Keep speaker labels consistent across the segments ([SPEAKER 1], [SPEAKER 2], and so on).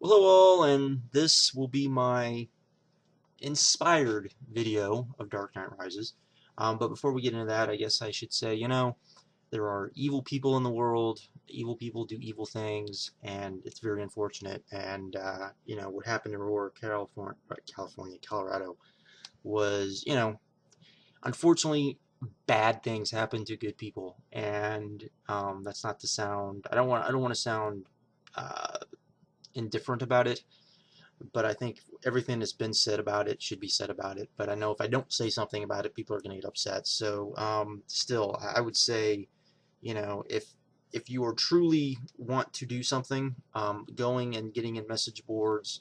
[SPEAKER 1] Well, hello all, and this will be my inspired video of Dark Knight Rises. But before we get into that, I guess I should say, there are evil people in the world. Evil people do evil things, and it's very unfortunate. And what happened in Aurora, Colorado, was, unfortunately, bad things happen to good people. And that's not to sound. I don't want to sound uh, indifferent about it, but I think everything that's been said about it should be said about it. But I know if I don't say something about it, people are going to get upset. So still, I would say, if you are truly want to do something, going and getting in message boards,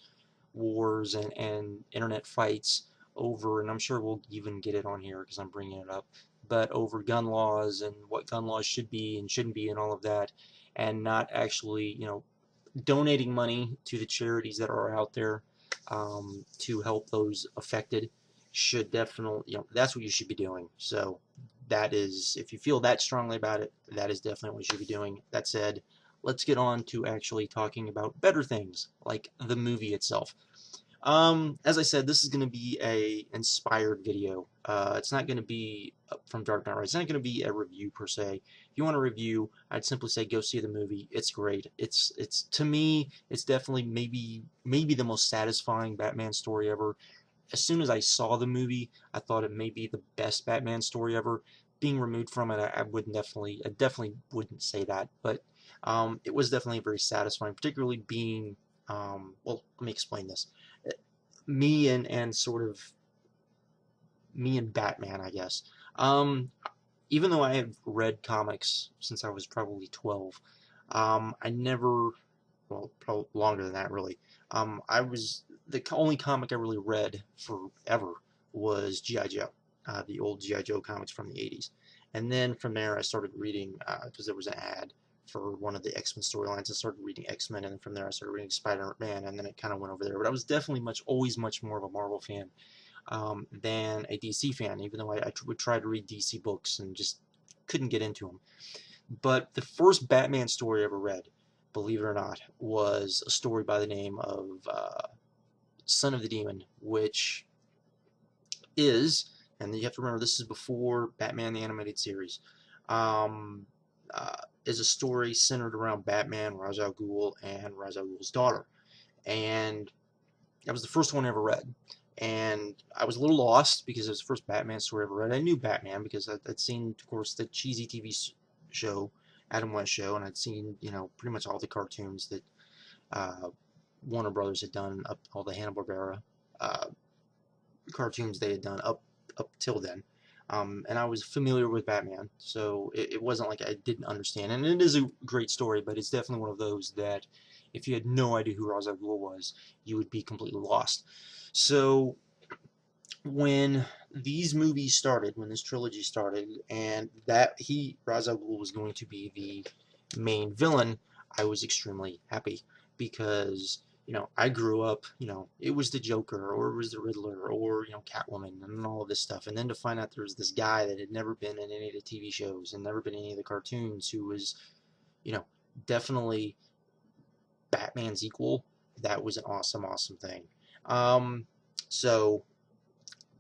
[SPEAKER 1] wars, and internet fights over, and I'm sure we'll even get it on here because I'm bringing it up, but over gun laws and what gun laws should be and shouldn't be and all of that, and not actually, donating money to the charities that are out there to help those affected should definitely, that's what you should be doing. So that is, if you feel that strongly about it, that is definitely what you should be doing. That said, let's get on to actually talking about better things, like the movie itself. As I said, this is going to be a inspired video. It's not going to be from Dark Knight Rises. It's not going to be a review per se. If you want a review, I'd simply say go see the movie. It's great. It's to me, it's definitely maybe the most satisfying Batman story ever. As soon as I saw the movie, I thought it may be the best Batman story ever. Being removed from it, I definitely wouldn't say that, but it was definitely very satisfying, particularly being, well, let me explain this. Me and sort of me and Batman, I guess. Um, Even though I have read comics since I was probably 12, I never, well, probably longer than that, really. I was the only comic I really read forever was G.I. Joe, the old G.I. Joe comics from the 80s. And then from there, I started reading, because there was an ad for one of the X-Men storylines. I started reading X-Men, and then from there, I started reading Spider-Man, and then it kind of went over there. But I was definitely always much more of a Marvel fan than a DC fan, even though I would try to read DC books and just couldn't get into them. But the first Batman story I ever read, believe it or not, was a story by the name of Son of the Demon, which is, and you have to remember this is before Batman the Animated Series, um, is a story centered around Batman, Ra's al Ghul, and Ra's al Ghul's daughter. And that was the first one I ever read. And I was a little lost because it was the first Batman story I ever read. I knew Batman because I'd seen, of course, the cheesy TV show, Adam West show, and I'd seen, pretty much all the cartoons that uh, Warner Brothers had done, up all the Hanna-Barbera uh, cartoons they had done up till then. And I was familiar with Batman, so it wasn't like I didn't understand. And it is a great story, but it's definitely one of those that if you had no idea who Ra's al Ghul was, you would be completely lost. So when these movies started, when this trilogy started, and that Ra's al Ghul was going to be the main villain, I was extremely happy because I grew up, it was the Joker or it was the Riddler or Catwoman and all of this stuff, and then to find out there was this guy that had never been in any of the TV shows and never been in any of the cartoons who was, you know, definitely Batman's equal. That was an awesome, awesome thing. So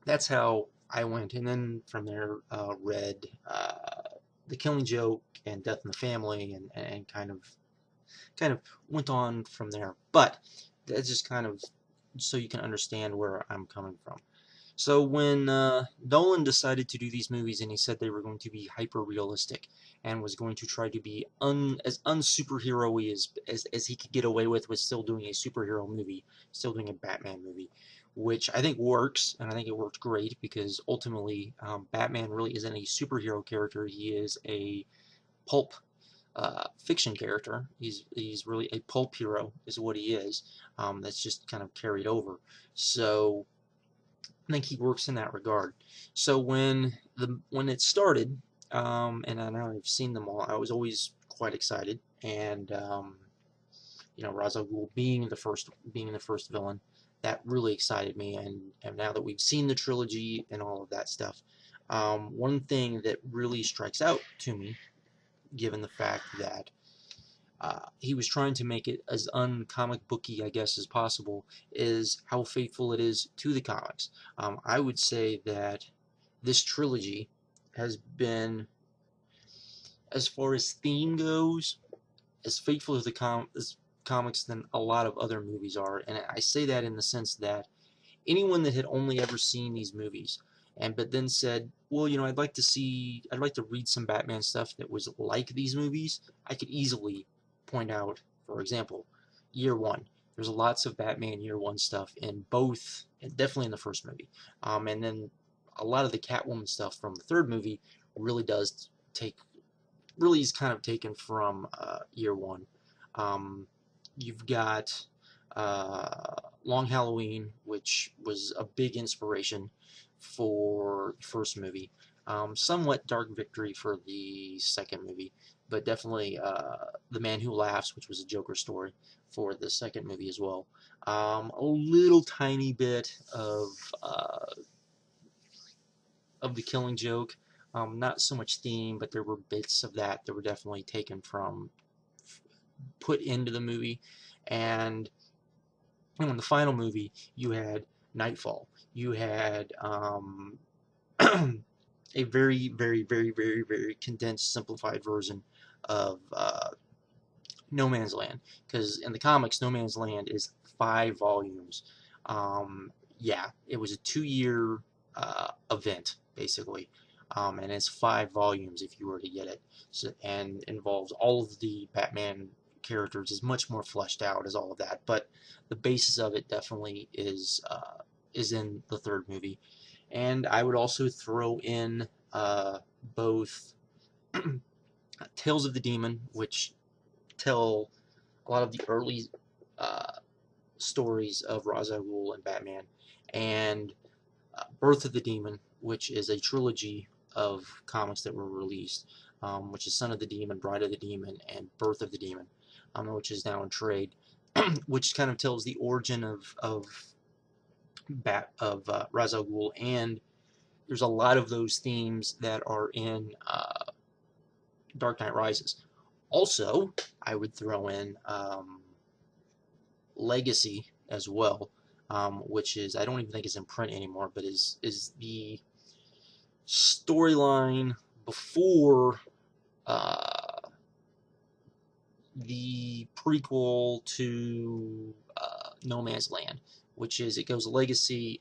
[SPEAKER 1] that's how I went, and then from there read The Killing Joke and Death in the Family, and kind of went on from there. But that's just kind of so you can understand where I'm coming from. So when Nolan decided to do these movies, and he said they were going to be hyper realistic and was going to try to be as unsuperhero-y as he could get away with still doing a superhero movie, still doing a Batman movie, which I think works, and I think it worked great because ultimately Batman really isn't a superhero character. He is a pulp fiction character. He's really a pulp hero, is what he is. That's just kind of carried over. So I think he works in that regard. So when it started, and I know I've seen them all, I was always quite excited. And Ra's al Ghul being the first villain, that really excited me. And now that we've seen the trilogy and all of that stuff, one thing that really strikes out to me, given the fact that he was trying to make it as uncomic booky, I guess, as possible, is how faithful it is to the comics. I would say that this trilogy has been, as far as theme goes, as faithful to the comics than a lot of other movies are. And I say that in the sense that anyone that had only ever seen these movies but then said, well, I'd like to read some Batman stuff that was like these movies, I could easily point out, for example, Year One. There's lots of Batman Year One stuff in both, and definitely in the first movie. And then a lot of the Catwoman stuff from the third movie really does really is kind of taken from Year One. You've got Long Halloween, which was a big inspiration for the first movie. Somewhat Dark Victory for the second movie, but definitely The Man Who Laughs, which was a Joker story, for the second movie as well. A little tiny bit of The Killing Joke. Not so much theme, but there were bits of that were definitely taken from, put into the movie. And in the final movie, you had Nightfall. You had a very, very, very, very, very condensed, simplified version of No Man's Land. Because in the comics, No Man's Land is 5 volumes. Yeah, it was a 2-year event, basically. And it's 5 volumes if you were to get it. And involves all of the Batman characters, is much more fleshed out as all of that. But the basis of it definitely is in the third movie. And I would also throw in both Tales of the Demon, which tell a lot of the early stories of Ra's al Ghul and Batman, and Birth of the Demon, which is a trilogy of comics that were released, which is Son of the Demon, Bride of the Demon, and Birth of the Demon, which is now in trade, which kind of tells the origin of Ra's al Ghul, and there's a lot of those themes that are in Dark Knight Rises. Also, I would throw in Legacy as well, which is, I don't even think it's in print anymore, but is the storyline before the prequel to No Man's Land, which is, it goes Legacy,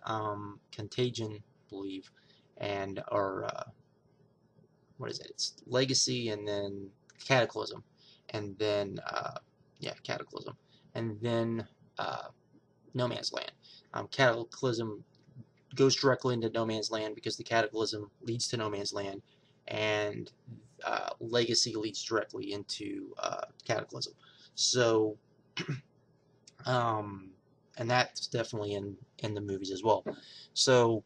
[SPEAKER 1] Contagion, I believe, and what is it? It's Legacy, and then Cataclysm, and then Cataclysm, and then No Man's Land. Cataclysm goes directly into No Man's Land because the Cataclysm leads to No Man's Land, and Legacy leads directly into Cataclysm. So, and that's definitely in the movies as well. So,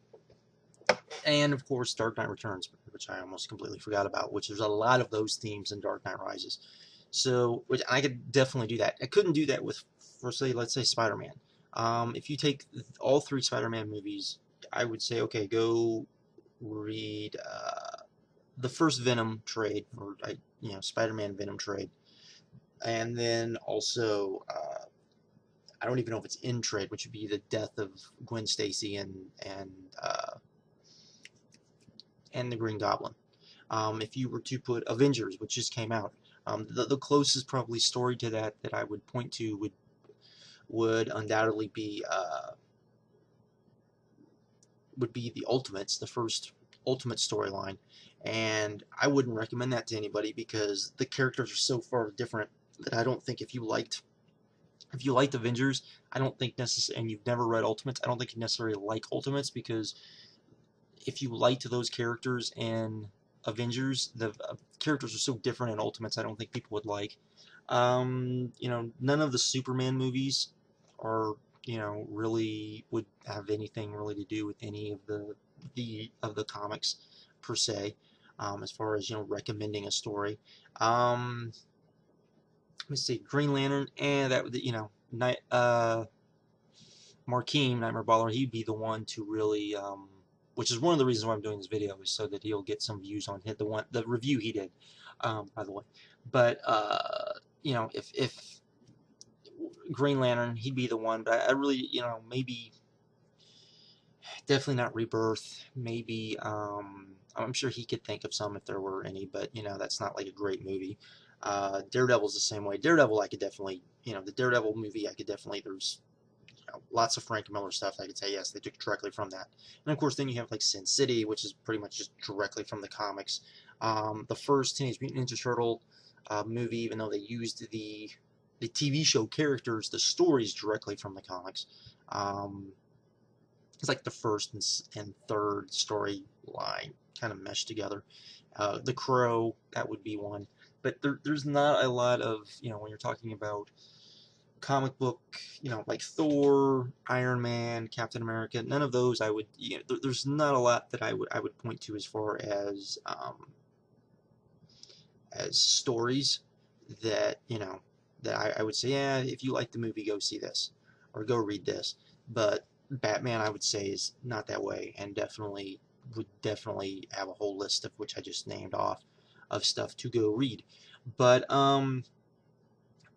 [SPEAKER 1] and of course, Dark Knight Returns, which I almost completely forgot about, which there's a lot of those themes in Dark Knight Rises. So, which I could definitely do that. I couldn't do that with, for say, let's say Spider-Man. If you take all 3 Spider-Man movies, I would say, okay, go read the first Venom trade, or Spider-Man Venom trade, and then also I don't even know if it's in trade, which would be the death of Gwen Stacy and the Green Goblin. If you were to put Avengers, which just came out, the closest probably story to that I would point to would undoubtedly be the Ultimates, the first Ultimate storyline, and I wouldn't recommend that to anybody because the characters are so far different that I don't think if you liked Avengers, I don't think necessarily, and you've never read Ultimates, I don't think you necessarily like Ultimates, because if you liked those characters in Avengers, the characters are so different in Ultimates, I don't think people would like. None of the Superman movies are, really would have anything really to do with any of the comics per se, as far as recommending a story. Let me see, Green Lantern, and that Markeem, Nightmare Baller, he'd be the one to really, which is one of the reasons why I'm doing this video, is so that he'll get some views on the review he did, by the way. But if Green Lantern, he'd be the one, but I really, maybe definitely not Rebirth. Maybe I'm sure he could think of some if there were any, but that's not like a great movie. Daredevil's the same way. Daredevil, I could definitely, the Daredevil movie, I could definitely. There's lots of Frank Miller stuff I could say yes, they took directly from that. And of course, then you have like Sin City, which is pretty much just directly from the comics. The first Teenage Mutant Ninja Turtle movie, even though they used the TV show characters, the stories directly from the comics. Um, it's like the first and third storyline kind of meshed together. The Crow, that would be one. But there's not a lot of, when you're talking about comic book, like Thor, Iron Man, Captain America, none of those I would, there's not a lot that I would point to as stories that, that I would say, yeah, if you like the movie, go see this or go read this. But Batman, I would say, is not that way, and would definitely have a whole list of which I just named off of stuff to go read. But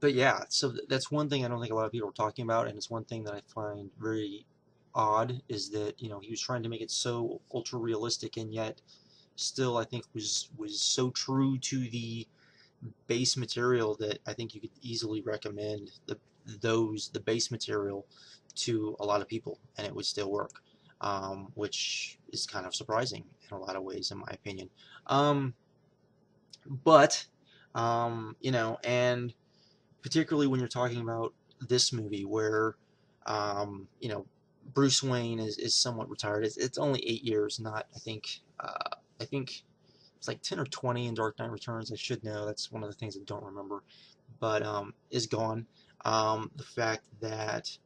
[SPEAKER 1] yeah, so that's one thing I don't think a lot of people are talking about, and it's one thing that I find very odd is that he was trying to make it so ultra realistic, and yet still I think was so true to the base material that I think you could easily recommend the base material to a lot of people, and it would still work, which is kind of surprising in a lot of ways, in my opinion. But and particularly when you're talking about this movie where Bruce Wayne is somewhat retired. It's only 8 years, not I think it's like 10 or 20 in Dark Knight Returns. I should know. That's one of the things I don't remember, but is gone. The fact that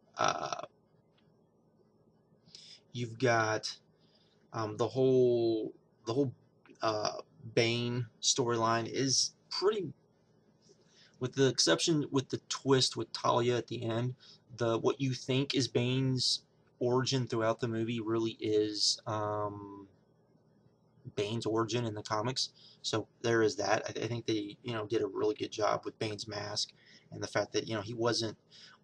[SPEAKER 1] you've got the whole Bane storyline is pretty, with the exception with the twist with Talia at the end. What you think is Bane's origin throughout the movie really is Bane's origin in the comics. So there is that. I think they did a really good job with Bane's mask and the fact that he wasn't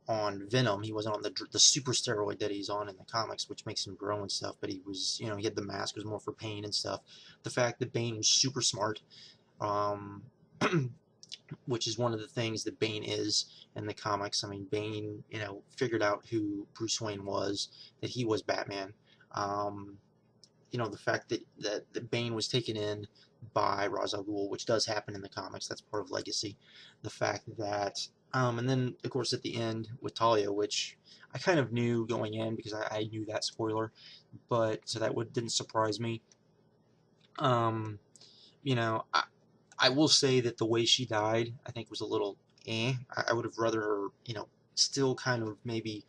[SPEAKER 1] on Venom. He wasn't on the super steroid that he's on in the comics, which makes him grow and stuff. But he was he had the mask, it was more for pain and stuff. The fact that Bane was super smart. Um, which is one of the things that Bane is in the comics. I mean, Bane, figured out who Bruce Wayne was, that he was Batman. Um, the fact that Bane was taken in by Ra's al Ghul, which does happen in the comics, that's part of Legacy. The fact that, and then, of course, at the end with Talia, which I kind of knew going in because I knew that spoiler, but so that didn't surprise me. Um, you know, I, I will say that the way she died, I think, was a little eh. I would have rather her, still kind of maybe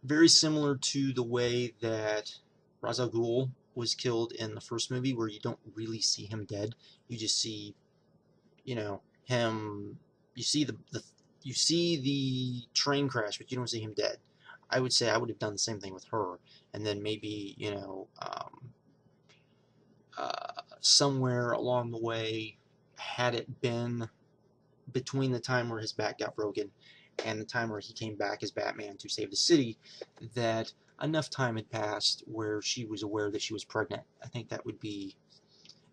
[SPEAKER 1] very similar to the way that Ra's al Ghul was killed in the first movie, where you don't really see him dead. You just see, him. You see the train crash, but you don't see him dead. I would say I would have done the same thing with her, and then maybe somewhere along the way, had it been between the time where his back got broken and the time where he came back as Batman to save the city, that enough time had passed where she was aware that she was pregnant. I think that would be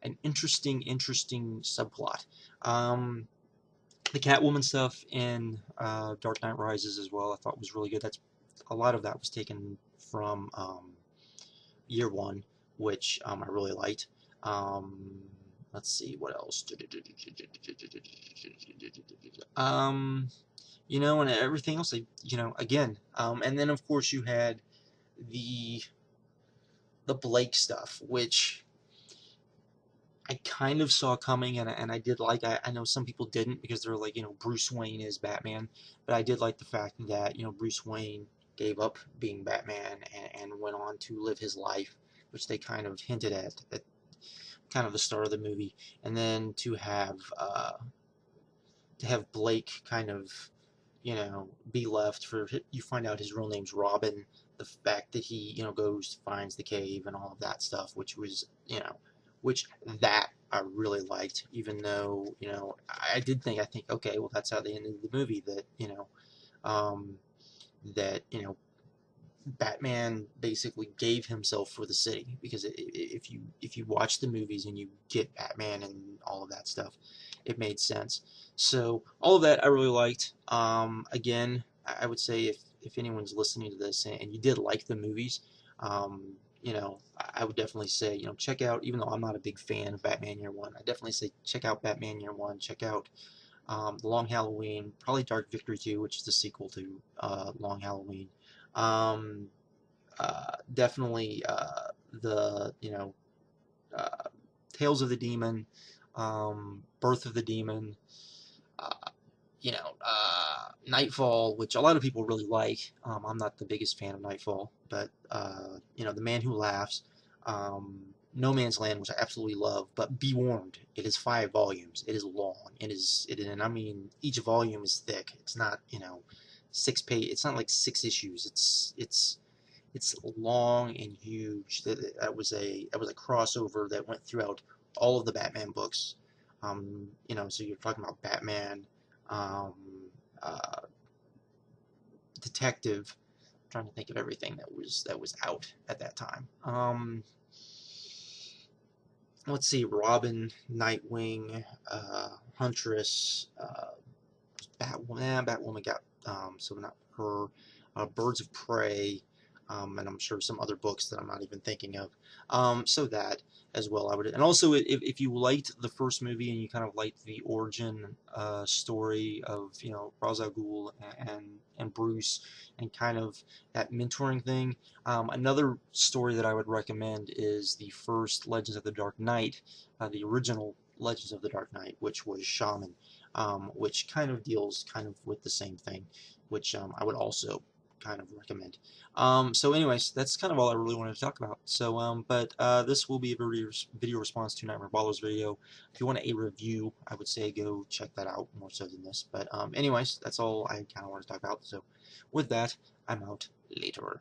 [SPEAKER 1] an interesting subplot. The Catwoman stuff in Dark Knight Rises as well, I thought was really good. A lot of that was taken from Year One, which I really liked. Let's see what else. And everything else, again. And then of course you had the Blake stuff, which I kind of saw coming, and I did like. I know some people didn't because they're like, Bruce Wayne is Batman, but I did like the fact that Bruce Wayne gave up being Batman and went on to live his life, which they kind of hinted at kind of the start of the movie, and then to have Blake kind of be left for, you find out his real name's Robin, the fact that he goes finds the cave and all of that stuff, which was which that I really liked, even though, you know, I did think, okay, well, that's how they ended the movie, that, um, you know, Batman basically gave himself for the city, because if you watch the movies and you get Batman and all of that stuff, it made sense. So all of that I really liked. Again, I would say if anyone's listening to this and you did like the movies, you know, I would definitely say, you know, check out. Even though I'm not a big fan of Batman Year One, I definitely say check out Batman Year One. Check out The Long Halloween, probably Dark Victory 2, which is the sequel to Long Halloween. Um, Definitely the uh, Tales of the Demon, Birth of the Demon, uh, Nightfall, which a lot of people really like. I'm not the biggest fan of Nightfall, but The Man Who Laughs, No Man's Land, which I absolutely love. But be warned, it is 5 volumes. It is long. And I mean, each volume is thick. It's not 6 page. It's not like 6 issues. It's long and huge. That was a crossover that went throughout all of the Batman books. So you're talking about Batman, um, uh, Detective. I'm trying to think of everything that was out at that time. Let's see, Robin, Nightwing, Huntress, Batwoman. Batwoman got so not her. Birds of Prey, and I'm sure some other books that I'm not even thinking of. So that as well, I would. And also, if you liked the first movie and you kind of liked the origin story of Ra's al Ghul and Bruce, and kind of that mentoring thing, another story that I would recommend is the first Legends of the Dark Knight, the original Legends of the Dark Knight, which was Shaman, which kind of deals with the same thing, which I would also kind of recommend. So anyways, that's kind of all I really wanted to talk about. So, this will be a video response to Nightmare Baller's video. If you want a review, I would say go check that out more so than this. But anyways, that's all I kind of wanted to talk about. So with that, I'm out later.